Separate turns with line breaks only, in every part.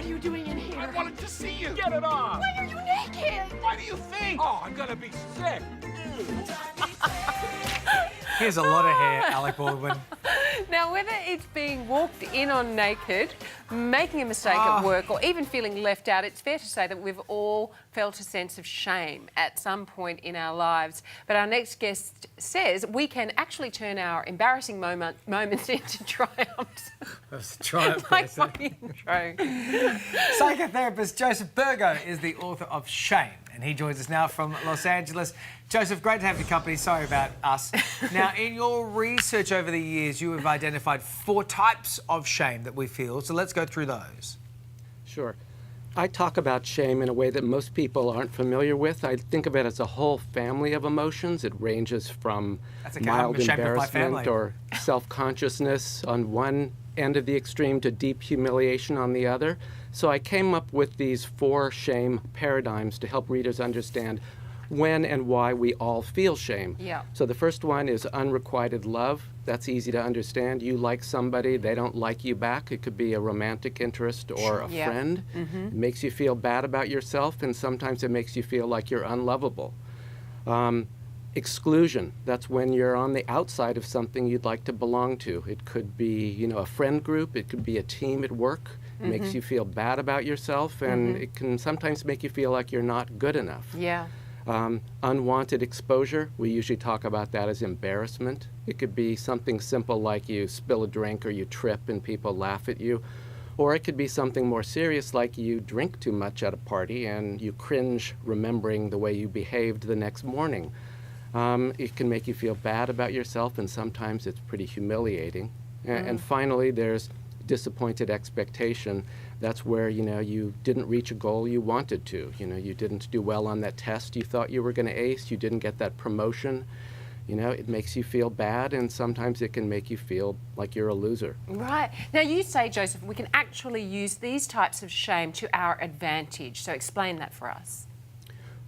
are you doing in here?
I wanted to see you.
Get it off!
Why are you naked?
Why do you think?
Oh, I'm gonna be sick.
Here's a lot of hair, Alec Baldwin.
Now, whether it's being walked in on naked, making a mistake at work, or even feeling left out, it's fair to say that we've all felt a sense of shame at some point in our lives. But our next guest says we can actually turn our embarrassing moments into triumphs.
That's a triumph.
Like my intro.
Psychotherapist Joseph Burgo is the author of Shame, and he joins us now from Los Angeles. Joseph, great to have your company. Sorry about us. Now, in your research over the years, you have identified 4 types of shame that we feel. So let's go through those.
Sure. I talk about shame in a way that most people aren't familiar with. I think of it as a whole family of emotions. It ranges from mild embarrassment or self-consciousness on one end of the extreme to deep humiliation on the other. So I came up with these 4 shame paradigms to help readers understand when and why we all feel shame.
Yeah.
So the first one is unrequited love. That's easy to understand. You like somebody, they don't like you back. It could be a romantic interest or a friend. It makes you feel bad about yourself, and sometimes it makes you feel like you're unlovable. Exclusion, that's when you're on the outside of something you'd like to belong to. It could be, you know, a friend group, it could be a team at work. It makes you feel bad about yourself, and it can sometimes make you feel like you're not good enough.
Yeah.
Unwanted exposure, we usually talk about that as embarrassment. It could be something simple like you spill a drink or you trip and people laugh at you. Or it could be something more serious like you drink too much at a party and you cringe remembering the way you behaved the next morning. It can make you feel bad about yourself, and sometimes it's pretty humiliating. And finally, there's disappointed expectation. That's where, you know, you didn't reach a goal you wanted to. You know, you didn't do well on that test you thought you were going to ace. You didn't get that promotion. You know, it makes you feel bad, and sometimes it can make you feel like you're a loser.
Right. Now, you say, Joseph, we can actually use these types of shame to our advantage. So explain that for us.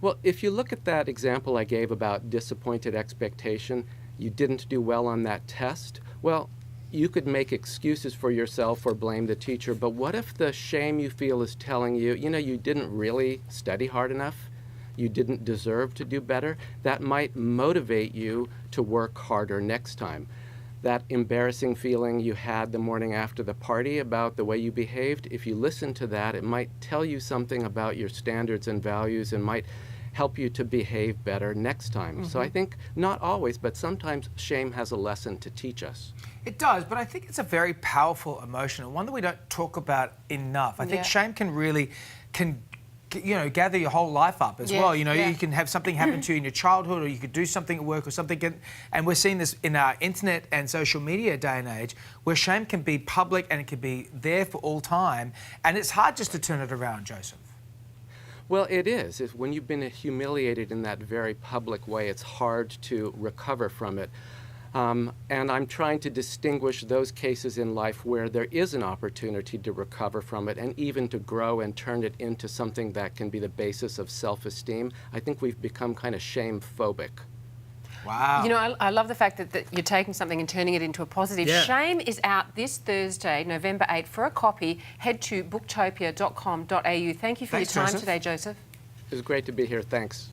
Well, if you look at that example I gave about disappointed expectation, you didn't do well on that test. Well, you could make excuses for yourself or blame the teacher, but what if the shame you feel is telling you, you know, you didn't really study hard enough, you didn't deserve to do better? That might motivate you to work harder next time. That embarrassing feeling you had the morning after the party about the way you behaved, if you listen to that, it might tell you something about your standards and values and might help you to behave better next time. So I think not always, but sometimes shame has a lesson to teach us.
It does, but I think it's a very powerful emotion, and one that we don't talk about enough. I think shame can really, you know, gather your whole life up as well. You know, you can have something happen to you in your childhood, or you could do something at work or something. And we're seeing this in our internet and social media day and age, where shame can be public and it can be there for all time. And it's hard just to turn it around, Joseph.
Well, it is. When you've been humiliated in that very public way, it's hard to recover from it. And I'm trying to distinguish those cases in life where there is an opportunity to recover from it and even to grow and turn it into something that can be the basis of self-esteem. I think we've become kind of shame-phobic.
Wow.
You know, I love the fact that you're taking something and turning it into a positive. Shame is out this Thursday, November 8th. For a copy, head to booktopia.com.au. Thank you for your time today, Joseph.
It was great to be here. Thanks.